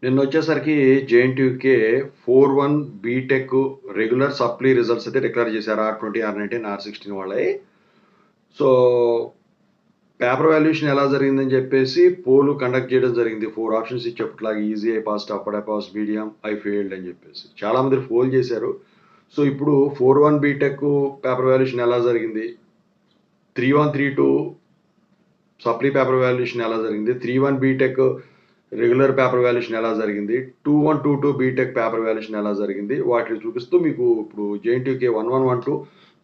నిన్నొచ్చేసరికి JNTUK 4-1 BTech regular supply results అయితే declare చేశారు. R20, R19, R16 వాళ్ళయి. So, paper valuation ఎలా జరిగిందని చెప్పేసి పోల్ కండక్ట్ చేయడం జరిగింది. 4 ఆప్షన్స్ ఇచ్చి అప్పట్లాగా ఈజీ, ఐ పాస్డ్, అప్పుడు I passed, medium, I failed అని చెప్పేసి. చాలామంది పోల్ చేశారు. సో, ఇప్పుడు 4-1 బీటెక్ పేపర్ వాల్యుయేషన్ ఎలా జరిగింది? 3-1, 3-2 సప్లీ పేపర్ వాల్యుయేషన్ ఎలా జరిగింది? 3-1 బీటెక్ రెగ్యులర్ పేపర్ వాల్యుయేషన్ ఎలా జరిగింది? 2-1, 2-2 బీటెక్ పేపర్ వాల్యుయేషన్ ఎలా జరిగింది? వాటిని చూపిస్తూ మీకు ఇప్పుడు జేఎన్‌టీయూకే 11, 12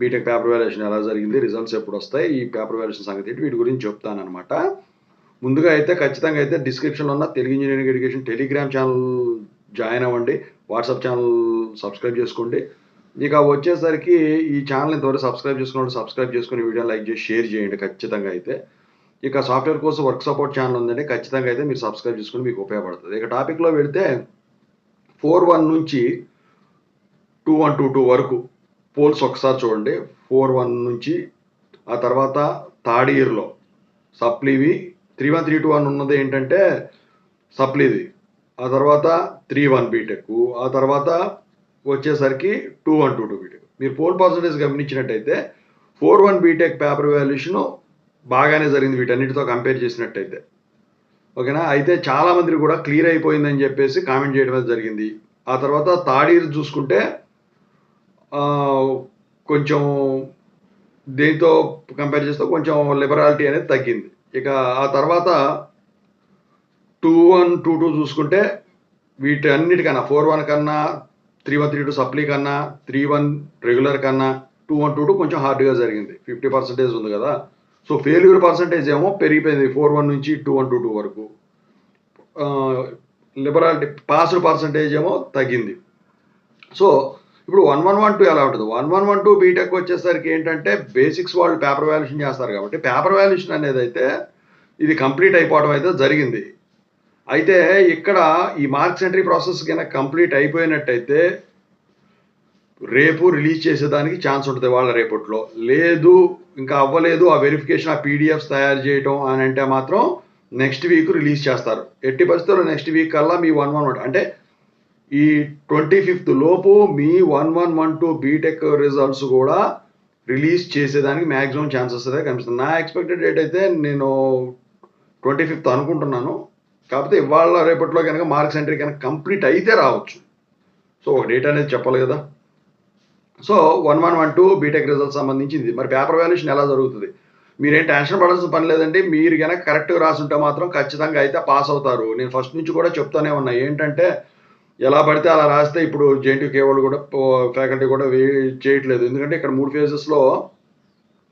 బీటెక్ పేపర్ వాల్యుయేషన్ ఎలా జరిగింది? రిజల్ట్స్ ఎప్పుడు వస్తాయి? ఈ పేపర్ వాల్యుయేషన్ సంగతి ఏంటి? వీటి గురించి చెప్తానన్నమాట. ముందుగా అయితే ఖచ్చితంగా అయితే డిస్క్రిప్షన్లో ఉన్న Telugu engineering education Telegram channel join అవ్వండి. వాట్సాప్ ఛానల్ సబ్స్క్రైబ్ చేసుకోండి. ఇక వచ్చేసరికి ఈ ఛానల్ ఇంతవరకు సబ్స్క్రైబ్ చేసుకున్న సబ్స్క్రైబ్ చేసుకుని వీడియోని లైక్ చేసి షేర్ చేయండి ఖచ్చితంగా అయితే. ఇక సాఫ్ట్వేర్ కోసం వర్క్ సపోర్ట్ ఛానల్ ఉందండి, ఖచ్చితంగా అయితే మీరు సబ్స్క్రైబ్ చేసుకుని మీకు ఉపయోగపడుతుంది. ఇక టాపిక్లో వెళితే 4-1 నుంచి 2-1, 2-2 వరకు పోల్స్ ఒకసారి చూడండి. 4-1 నుంచి ఆ తర్వాత థర్డ్ ఇయర్లో సప్లీవి 3-1, 3-2 అని ఉన్నది ఏంటంటే సప్లీది. ఆ తర్వాత 3-1 బీటెక్, ఆ తర్వాత వచ్చేసరికి 2-1, 2-2 బీటెక్. మీరు పోల్ పర్సంటేజ్ గమనించినట్టయితే 4-1 బీటెక్ పేపర్ వాల్యుయేషన్ బాగానే జరిగింది వీటన్నిటితో కంపేర్ చేసినట్టయితే. ఓకేనా? అయితే చాలామంది కూడా క్లియర్ అయిపోయిందని చెప్పేసి కామెంట్ చేయడం జరిగింది. ఆ తర్వాత థర్డ్ ఇయర్ చూసుకుంటే కొంచెం దేంతో కంపేర్ చేస్తే కొంచెం లిబరాలిటీ అనేది తగ్గింది. ఇక ఆ తర్వాత 2-1, 2-2 చూసుకుంటే వీటన్నిటికన్నా 4-1 కన్నా, 3-1, 3-2 సప్లీ కన్నా, 3-1 రెగ్యులర్ కన్నా 2-1, 2-2 కొంచెం హార్డ్గా జరిగింది. 50% ఉంది కదా. సో ఫెయిల్యూర్ పర్సంటేజ్ ఏమో పెరిగిపోయింది 4-1 నుంచి 2-1, 2-2 వరకు. లిబరాలిటీ పాస్డ్ పర్సంటేజ్ ఏమో తగ్గింది. సో ఇప్పుడు 11, 12 ఎలా ఉంటుంది? 11, 12 బీటెక్ వచ్చేసరికి ఏంటంటే బేసిక్స్ వాళ్ళు పేపర్ వాల్యుయేషన్ చేస్తారు కాబట్టి పేపర్ వాల్యుయేషన్ అనేది అయితే ఇది కంప్లీట్ అయిపోవడం అయితే జరిగింది. అయితే ఇక్కడ ఈ మార్క్స్ ఎంట్రీ ప్రాసెస్ కనుక కంప్లీట్ అయిపోయినట్టయితే రేపు రిలీజ్ చేసేదానికి ఛాన్స్ ఉంటుంది వాళ్ళ రేపట్లో. లేదు ఇంకా అవ్వలేదు, ఆ వెరిఫికేషన్, ఆ పీడిఎఫ్స్ తయారు చేయడం అని అంటే మాత్రం నెక్స్ట్ వీక్ రిలీజ్ చేస్తారు. ఎట్టి పరిస్థితుల్లో నెక్స్ట్ వీక్ కల్లా మీ 11, అంటే ఈ 25th లోపు మీ 11, 12 బీటెక్ రిజల్ట్స్ కూడా రిలీజ్ చేసేదానికి మ్యాక్సిమం ఛాన్సెస్ అయితే కనిపిస్తుంది. నా ఎక్స్పెక్టెడ్ డేట్ అయితే నేను 25th అనుకుంటున్నాను. కాకపోతే ఇవాళ రేపట్లో కనుక మార్క్స్ ఎంట్రీ కనుక కంప్లీట్ అయితే రావచ్చు. సో ఒక డేట్ అనేది చెప్పాలి కదా. సో 11, 12 బీటెక్ రిజల్ట్స్ సంబంధించింది. మరి పేపర్ వాల్యుయేషన్ ఎలా జరుగుతుంది? మీరేం టెన్షన్ పడాల్సిన పని లేదండి. మీరు కనుక కరెక్ట్గా రాసుంటే మాత్రం ఖచ్చితంగా అయితే పాస్ అవుతారు. నేను ఫస్ట్ నుంచి కూడా చెప్తానే ఉన్నా. ఏంటంటే ఎలా పడితే అలా రాస్తే ఇప్పుడు జేఎన్‌టీయూకే వాళ్ళు కూడా ఫ్యాకల్టీ కూడా చేయట్లేదు. ఎందుకంటే ఇక్కడ 3 ఫేజెస్లో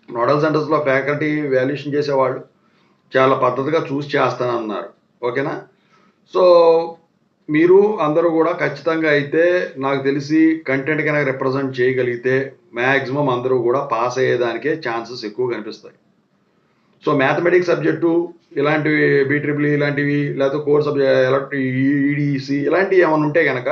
నోడల్ సెంటర్స్లో ఫ్యాకల్టీ వాల్యుయేషన్ చేసేవాళ్ళు చాలా పద్ధతిగా చూసి చేస్తానన్నారు. ఓకేనా? సో మీరు అందరూ కూడా ఖచ్చితంగా అయితే నాకు తెలిసి కంటెంట్ కనుక రిప్రజెంట్ చేయగలిగితే మ్యాక్సిమం అందరూ కూడా పాస్ అయ్యేదానికే ఛాన్సెస్ ఎక్కువ కనిపిస్తాయి. సో మ్యాథమెటిక్స్ సబ్జెక్టు ఇలాంటివి, BEEE ఇలాంటివి, లేకపోతే కోర్ సబ్జెక్ట్ ఈడీసీ ఇలాంటివి ఏమైనా ఉంటే కనుక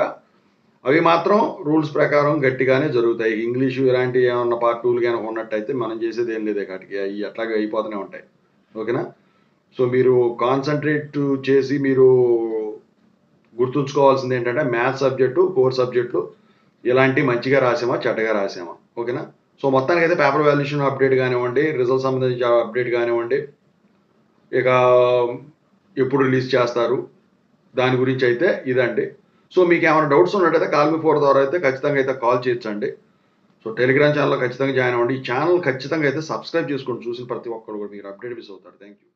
అవి మాత్రం రూల్స్ ప్రకారం గట్టిగానే జరుగుతాయి. ఇంగ్లీషు ఇలాంటివి ఏమన్నా పార్ట్ 2లు కనుక ఉన్నట్టయితే మనం చేసేది ఏం లేదే కాటికి, అవి అట్లాగే అయిపోతూనే ఉంటాయి. ఓకేనా? సో మీరు కాన్సన్ట్రేట్ చేసి మీరు గుర్తుంచుకోవాల్సింది ఏంటంటే మ్యాథ్స్ సబ్జెక్టు, కోర్ సబ్జెక్టులు ఇలాంటివి మంచిగా రాసామా, చెడ్డగా రాసామా. ఓకేనా? సో మొత్తానికి అయితే పేపర్ వాల్యుయేషన్ అప్డేట్ కానివ్వండి, రిజల్ట్ సంబంధించి అప్డేట్ కానివ్వండి, ఇక ఎప్పుడు రిలీజ్ చేస్తారు దాని గురించి అయితే ఇదండి. సో మీకు ఏమైనా డౌట్స్ ఉన్నట్టయితే కాల్ మీ 4 ద్వారా అయితే ఖచ్చితంగా అయితే కాల్ చేయొచ్చండి. సో టెలిగ్రామ్ ఛానల్లో ఖచ్చితంగా జాయిన్ అవ్వండి. ఈ ఛానల్ ఖచ్చితంగా అయితే సబ్స్క్రైబ్ చేసుకోండి. చూసిన ప్రతి ఒక్కరు కూడా మీరు అప్డేట్ మిస్ అవుతారు. Thank you.